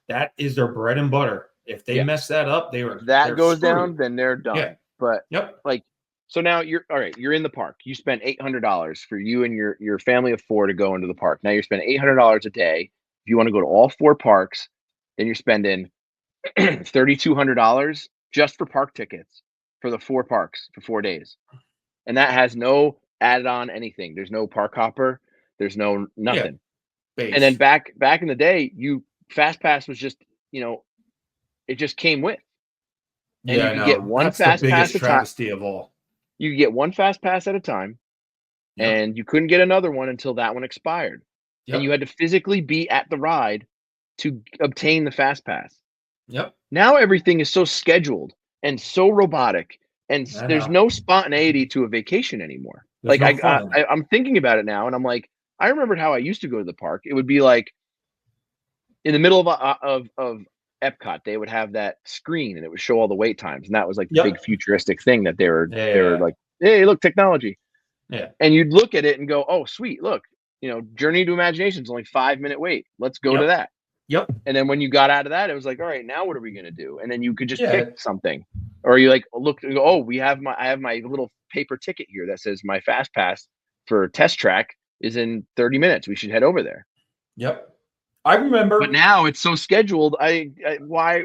that is their bread and butter. If they Yeah. mess that up, If that they're goes screwed. down, then they're done. Yeah. But Yep. like, so now you're all right. You're in the park. You spent $800 for you and your family of 4 to go into the park. Now you're spending $800 a day. If you want to go to all 4 parks, then you're spending $3,200 just for park tickets for the 4 parks for 4 days, and that has no added on anything. There's no park hopper. There's no nothing. Base. And then back in the day, Fast Pass was just, you know, it just came with. And yeah, you I could get know. one That's the fast pass biggest at a time. travesty of all. You could get one fast pass at a time, Yep. and you couldn't get another one until that one expired. Yep. And you had to physically be at the ride to obtain the fast pass. Yep. Now everything is so scheduled and so robotic, and there's no spontaneity to a vacation anymore. There's like no fun. I'm thinking about it now, and I'm like, I remembered how I used to go to the park. It would be like in the middle of Epcot, they would have that screen, and it would show all the wait times, and that was like the big futuristic thing that they were like, hey, look, technology. Yeah. And you'd look at it and go, oh, sweet, look, you know, Journey to Imagination is only 5-minute wait. Let's go to that. Yep. And then when you got out of that, it was like, all right, now what are we gonna do? And then you could just pick something, or you like look and go, oh, I have my little paper ticket here that says my fast pass for Test Track is in 30 minutes. We should head over there. Yep. I remember. But now it's so scheduled. Why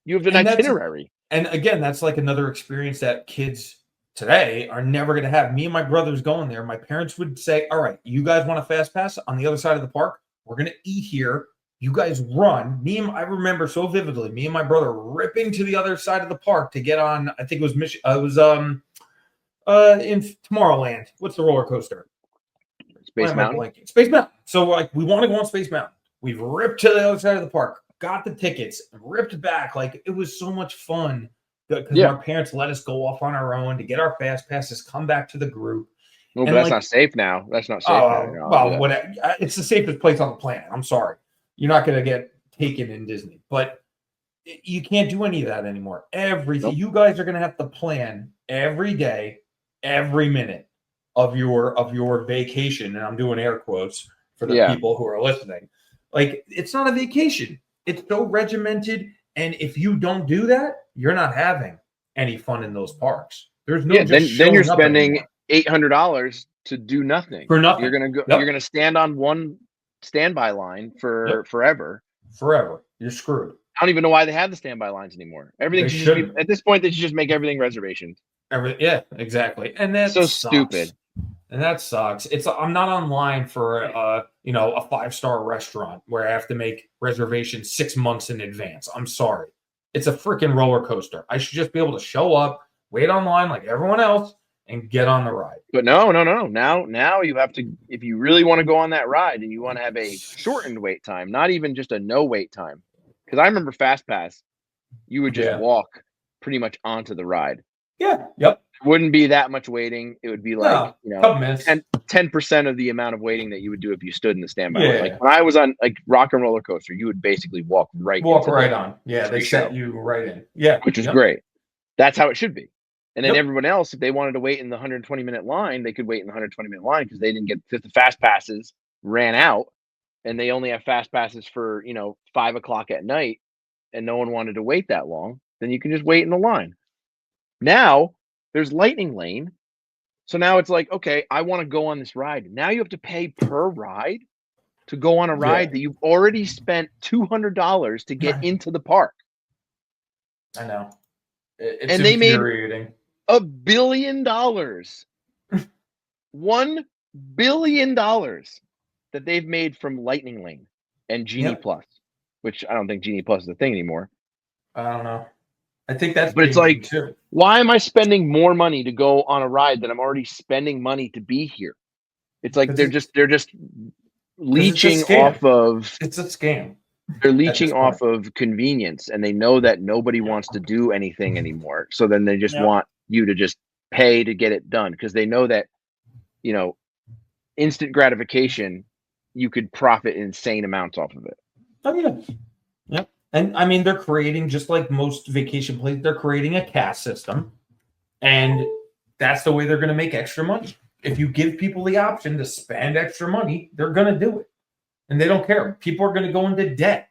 you have an itinerary? And again, that's like another experience that kids today are never going to have. Me and my brothers going there. My parents would say, all right, you guys want a fast pass on the other side of the park? We're going to eat here. You guys run. I remember so vividly, me and my brother ripping to the other side of the park to get on, I think it was in Tomorrowland. What's the roller coaster? Space Mountain. Space Mountain. So like, we want to go on Space Mountain. We've ripped to the other side of the park, got the tickets, ripped back. Like, it was so much fun because our parents let us go off on our own to get our fast passes, come back to the group. Well, but that's not safe now. That's not safe now. Well, it's the safest place on the planet. I'm sorry. You're not going to get taken in Disney, but you can't do any of that anymore. Everything. You guys are going to have to plan every day, every minute of your vacation. And I'm doing air quotes for the people who are listening. Like, it's not a vacation. It's so regimented. And if you don't do that, you're not having any fun in those parks. There's no then you're spending $800 to do nothing. For nothing. You're gonna go. You're gonna stand on one standby line for forever. Forever. You're screwed. I don't even know why they have the standby lines anymore. Everything should be, at this point, they should just make everything reservations. Yeah, exactly. And that's so stupid. And that sucks. I'm not online for a 5-star restaurant where I have to make reservations 6 months in advance. I'm sorry. It's a freaking roller coaster. I should just be able to show up, wait online like everyone else, and get on the ride. But no. Now you have to, if you really want to go on that ride and you want to have a shortened wait time, not even just a no wait time. Because I remember Fast Pass, you would just walk pretty much onto the ride. Yeah. Yep. Wouldn't be that much waiting. It would be like, couple minutes. 10% of the amount of waiting that you would do if you stood in the standby line. Like when I was on like Rock and Roller Coaster, you would basically walk right on. Yeah, they set you right in. Yeah. Which is great. That's how it should be. And then everyone else, if they wanted to wait in the 120-minute line, they could wait in the 120-minute line because they didn't get the fast passes ran out, and they only have fast passes for 5 o'clock at night, and no one wanted to wait that long. Then you can just wait in the line. Now there's Lightning Lane, so now it's like, okay, I want to go on this ride. Now you have to pay per ride to go on a ride that you've already spent $200 to get into the park. I know. It's and they infuriating. made $1 billion, $1 billion that they've made from Lightning Lane and Genie Plus, which I don't think Genie Plus is a thing anymore. I don't know. I think that's But it's changing, like, too. why am I spending more money to go on a ride that I'm already spending money to be here? It's like 'Cause they're just leeching scam. off of It's a scam. they're At leeching this off point. of convenience, and they know that nobody Yeah. wants to do anything anymore. So then they just Yeah. want you to just pay to get it done because they know that, you know, instant gratification, you could profit insane amounts off of it. Oh, yeah. Yep. And I mean, they're creating, just like most vacation places, they're creating a caste system. And that's the way they're going to make extra money. If you give people the option to spend extra money, they're going to do it. And they don't care. People are going to go into debt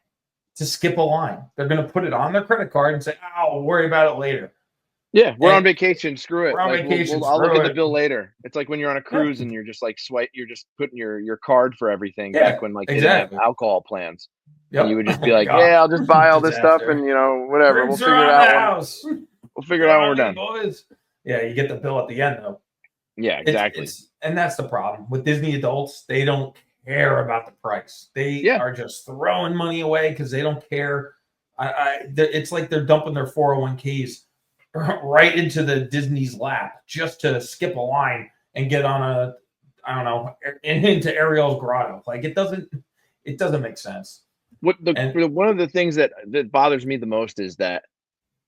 to skip a line. They're going to put it on their credit card and say, "Oh, we'll worry about it later." Yeah, we're And on vacation. Screw it. we're on Like, vacation. I'll look Screw at the it. bill later. It's like when you're on a cruise and you're just like you're just putting your card for everything. Yeah, Back when like they didn't exactly. have alcohol plans. Yep. And you would just Oh be my like, God. yeah, I'll just buy all this stuff Disaster. and, you know, whatever. Drinks We'll figure it around the out house. we'll figure it out when we're done. Boys. Yeah, you get the bill at the end, though. Yeah, exactly. And that's the problem with Disney adults. They don't care about the price. They are just throwing money away because they don't care. It's like they're dumping their 401ks right into the Disney's lap just to skip a line and get on a, I don't know, into Ariel's grotto. Like it doesn't make sense. One of the things that bothers me the most is that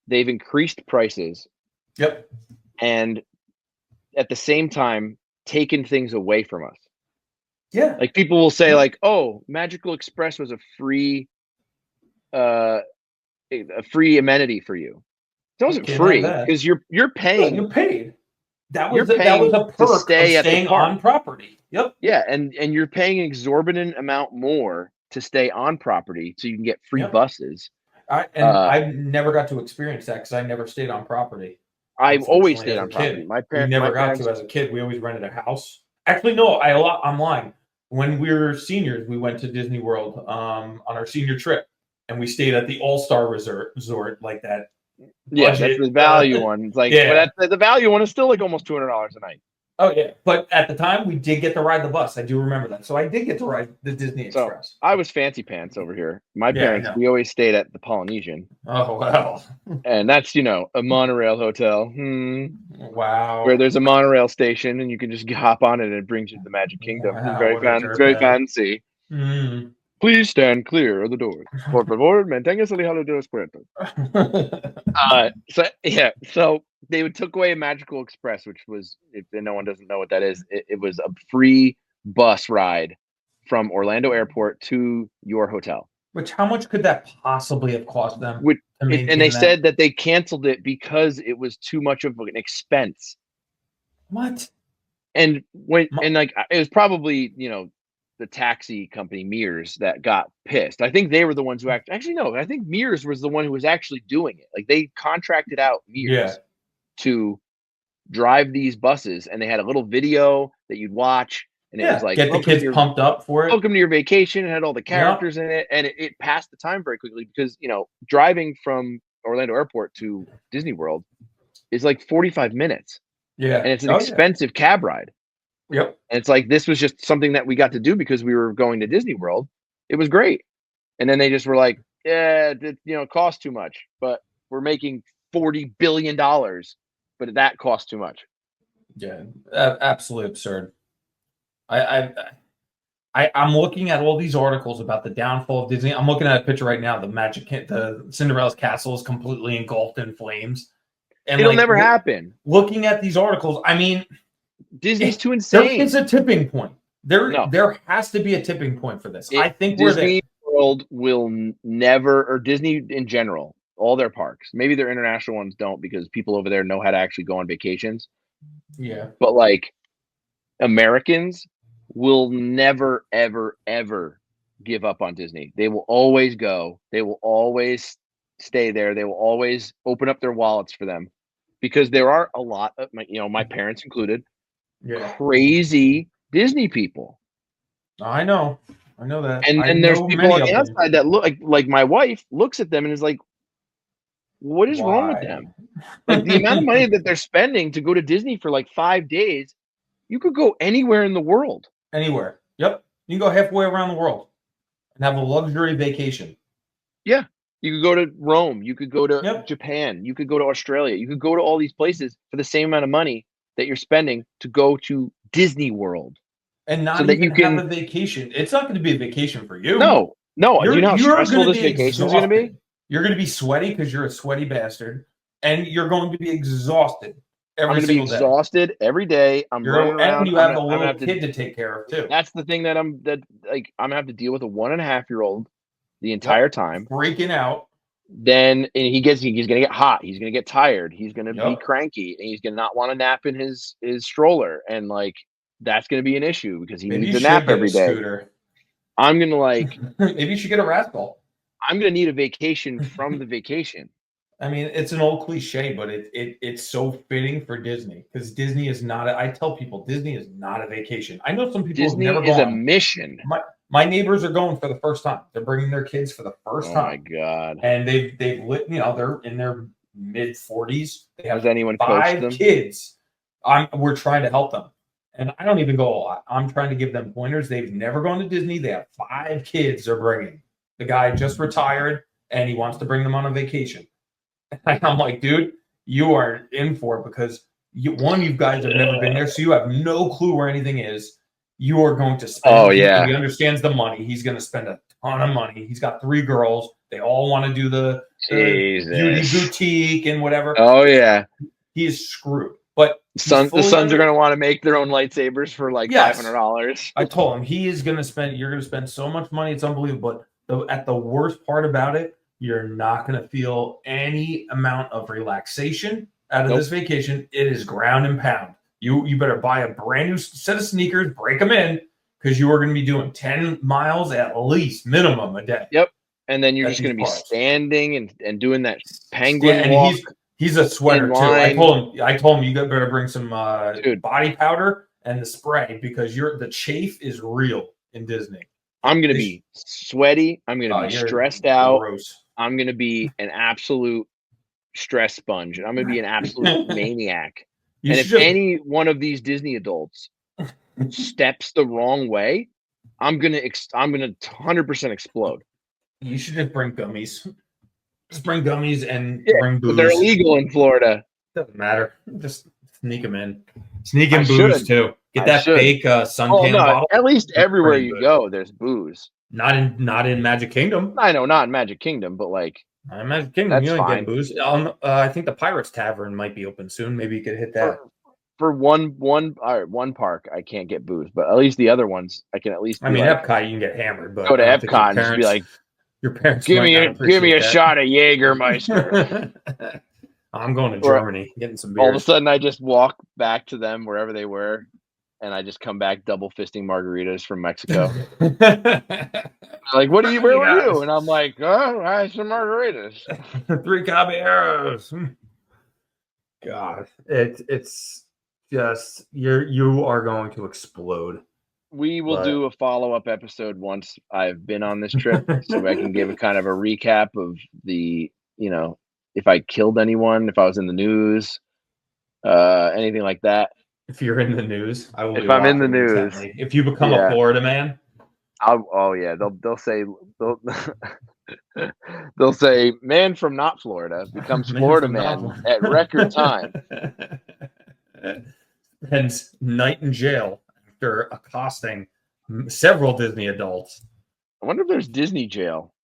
they've increased prices. Yep. And at the same time, taken things away from us. Yeah. Like people will say, like, "Oh, Magical Express was a free amenity for you." It wasn't free because you're paying. You're paid. That was paying a perk of staying on property. Yep. Yeah, and you're paying an exorbitant amount more to stay on property, so you can get free buses. I never got to experience that because I never stayed on property. I've always stayed on property. My parents never got to as a kid. We always rented a house. Actually, no, I'm lying. When we were seniors, we went to Disney World on our senior trip, and we stayed at the All-Star Resort like that. Yeah, that's the value one. It's like, but the value one is still like almost $200 a night. Oh yeah, but at the time we did get to ride the bus. I do remember that. So I did get to ride the Disney Express. I was fancy pants over here. My parents, we always stayed at the Polynesian. Oh wow! And that's a monorail hotel. Wow. Where there's a monorail station and you can just hop on it and it brings you to the Magic Kingdom. Wow, It's very fancy. Mm. Please stand clear of the doors. Por favor, manténgase alejado de los puertos. So they took away a Magical Express, which was, if no one doesn't know what that is, it was a free bus ride from Orlando Airport to your hotel. Which, how much could that possibly have cost them? And they said that they canceled it because it was too much of an expense. What? And it was probably, the taxi company Mears that got pissed. I think they were the ones who actually no. I think Mears was the one who was actually doing it. Like they contracted out Mears to drive these buses, and they had a little video that you'd watch, and it was like get the kids pumped up for it. Welcome to your vacation. It had all the characters in it, and it passed the time very quickly because driving from Orlando Airport to Disney World is like 45 minutes. Yeah, and it's an expensive cab ride. Yep. And it's like, this was just something that we got to do because we were going to Disney World. It was great. And then they just were like, yeah, it costs too much, but we're making $40 billion, but that costs too much. Yeah. Absolutely absurd. I'm looking at all these articles about the downfall of Disney. I'm looking at a picture right now. The Cinderella's castle is completely engulfed in flames. And it'll never happen. Looking at these articles, I mean, Disney's too insane. There is a tipping point. There has to be a tipping point for this. I think Disney World will never, or Disney in general, all their parks. Maybe their international ones don't because people over there know how to actually go on vacations. Yeah. But like Americans will never, ever, ever give up on Disney. They will always go. They will always stay there. They will always open up their wallets for them because there are a lot of my parents included. Yeah. Crazy Disney people. I know that. And there's people on the outside that look like my wife looks at them and is like, what is wrong with them? Like the amount of money that they're spending to go to Disney for like 5 days, you could go anywhere in the world. Anywhere. Yep. You can go halfway around the world and have a luxury vacation. Yeah. You could go to Rome, you could go to Yep. Japan, you could go to Australia, you could go to all these places for the same amount of money that you're spending to go to Disney World. And So not that you even have a can vacation. It's not going to be a vacation for you. no, no, do you know how You're going stressful to this be vacation is gonna be? exhausted. You're going to be sweaty because you're a sweaty bastard, and you're going to be exhausted I'm every gonna be single day. exhausted every day. I'm running And around. you have a little kid to take care of too. That's the thing that I'm gonna have to deal with a 1.5-year-old the entire Yep. time. Freaking out. Then and he's gonna get hot. He's gonna get tired. He's gonna be Yep. cranky, and he's gonna not want to nap in his stroller. And like that's gonna be an issue because he Maybe needs you a nap should get a every day. scooter. I'm gonna like Maybe you should get a rascal. I'm gonna need a vacation from the vacation. I mean, it's an old cliche, but it's so fitting for Disney because Disney is not. I tell people Disney is not a vacation. I know some people Disney have never is gone. a mission. My neighbors are going for the first time. They're bringing their kids for the first time. Oh my god! And they've lit. They're in their mid 40s. They have Has anyone coached 5 them? kids. We're trying to help them, and I don't even go a lot. I'm trying to give them pointers. They've never gone to Disney. They have 5 kids they're bringing. The guy just retired, and he wants to bring them on a vacation. And I'm like, dude, you are in for it because you guys have never been there, so you have no clue where anything is. You are going to spend. Oh yeah, he understands the money. He's going to spend a ton of money. He's got 3 girls. They all want to do the beauty boutique and whatever. Oh yeah, he is screwed. But the sons are going to want to make their own lightsabers for like $500. I told him he is going to spend. You're going to spend so much money. It's unbelievable. But at the worst part about it, you're not going to feel any amount of relaxation out of this vacation. It is ground and pound. You better buy a brand new set of sneakers, break them in, because you are going to be doing 10 miles at least minimum a day. Yep. And then you're just going to be standing and doing that penguin walk. He's a sweater too. I told him you better bring some body powder and the spray because the chafe is real in Disney. I'm going to be sweaty. I'm going to be stressed out. Gross. I'm going to be an absolute stress sponge. And I'm going to be an absolute maniac. And if any one of these Disney adults steps the wrong way, I'm gonna 100% explode. You should just bring gummies. Just bring gummies and bring booze. But they're illegal in Florida. Doesn't matter. Just sneak them in. Sneak in booze too. Get that fake suntan bottle. At least everywhere you go, there's booze. Not in Magic Kingdom. I know, not in Magic Kingdom, but like in Magic Kingdom, you ain't get booze. I think the Pirates Tavern might be open soon. Maybe you could hit that. For one park, I can't get booze, but at least the other ones, I can at least. Epcot, you can get hammered, but go to Epcot and just be like, your parents give me a shot of Jägermeister. I'm going to Germany, getting some beers. All of a sudden, I just walk back to them wherever they were, and I just come back double fisting margaritas from Mexico. Like, where were you? And I'm like, oh, I had some margaritas. 3 caballeros. God, it's just you are going to explode. We will do a follow-up episode once I've been on this trip, so I can give a kind of a recap of the, if I killed anyone, if I was in the news, anything like that. If you're in the news, I will. If I'm in the news, if you become a Florida man, they'll say they'll say man from not Florida becomes Florida man at record time. Spends night in jail after accosting several Disney adults. I wonder if there's Disney jail.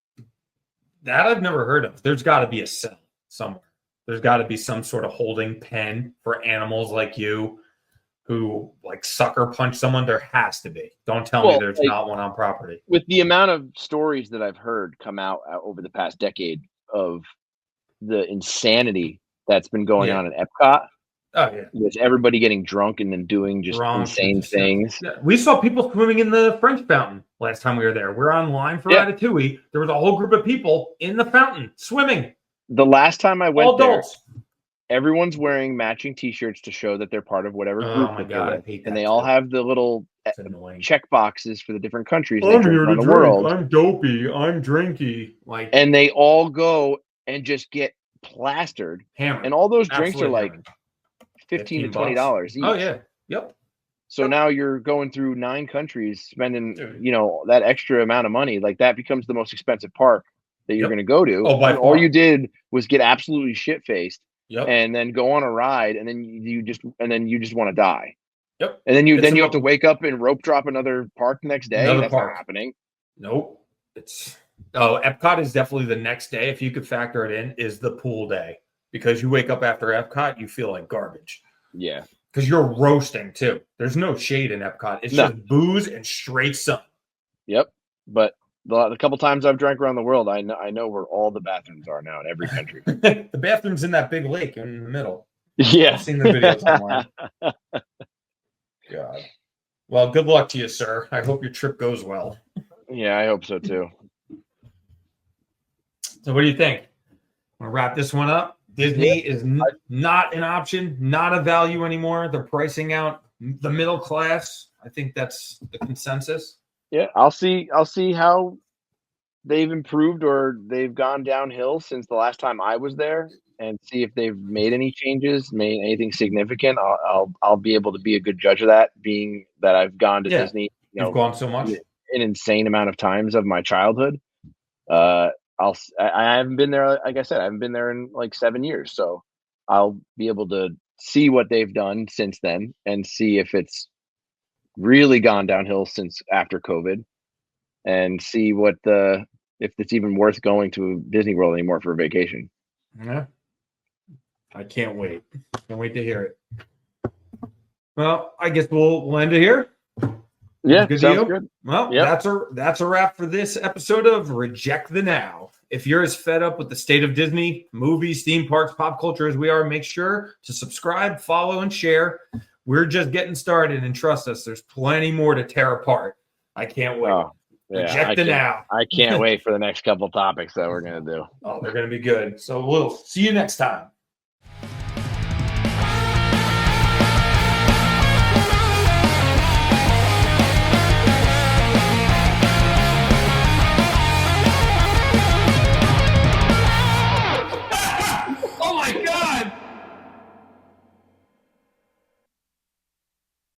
That I've never heard of. There's got to be a cell somewhere. There's got to be some sort of holding pen for animals like you who like sucker punch someone. There has to be. Don't tell me there's not one on property. With the amount of stories that I've heard come out over the past decade of the insanity that's been going on in Epcot. Oh yeah, with everybody getting drunk and then doing just insane things. Yeah. We saw people swimming in the French fountain last time we were there. We're online for Ratatouille. There was a whole group of people in the fountain swimming. The last time I went there, adults. Everyone's wearing matching T-shirts to show that they're part of whatever group. Oh my god, I hate that. And they all have the little check boxes for the different countries I'm here to drink. The world. I'm dopey. I'm drinky. And they all go and just get plastered. Hammered. And all those drinks are like $15 to $20 each. Oh yeah. Yep. So now you're going through 9 countries spending, that extra amount of money. Like that becomes the most expensive park that you're going to go to. Oh, by and all far. you did was get absolutely shit faced, Yep. and then go on a ride, and then you just want to die. Yep. And then you have to wake up and rope drop another park the next day. That's not happening. Nope. Epcot is definitely the next day. If you could factor it in, is the pool day, because you wake up after Epcot, you feel like garbage. Yeah. Because you're roasting too. There's no shade in Epcot. It's just booze and straight sun. Yep. But the couple times I've drank around the world, I know where all the bathrooms are now in every country. The bathroom's in that big lake in the middle. Yeah. I've seen the videos online. God. Well, good luck to you, sir. I hope your trip goes well. Yeah, I hope so too. So what do you think? Want to wrap this one up? Disney is not an option, not a value anymore. They're pricing out the middle class. I think that's the consensus. Yeah, I'll see how they've improved or they've gone downhill since the last time I was there, and see if they've made any changes, made anything significant. I'll be able to be a good judge of that, being that I've gone to Disney. You've gone so much, an insane amount of times of my childhood. I haven't been there. Like I said, I haven't been there in like 7 years, so I'll be able to see what they've done since then and see if it's really gone downhill since after COVID, and see if it's even worth going to Disney World anymore for a vacation. Yeah. I can't wait. Can't wait to hear it. Well, I guess we'll end it here. Yeah, good sounds deal. good. Well, that's a wrap for this episode of Reject the Now. If you're as fed up with the state of Disney, movies, theme parks, pop culture as we are, make sure to subscribe, follow, and share. We're just getting started, and trust us, there's plenty more to tear apart. I can't wait. Oh, yeah, Reject the Now. I can't wait for the next couple topics that we're going to do. Oh, they're going to be good. So we'll see you next time.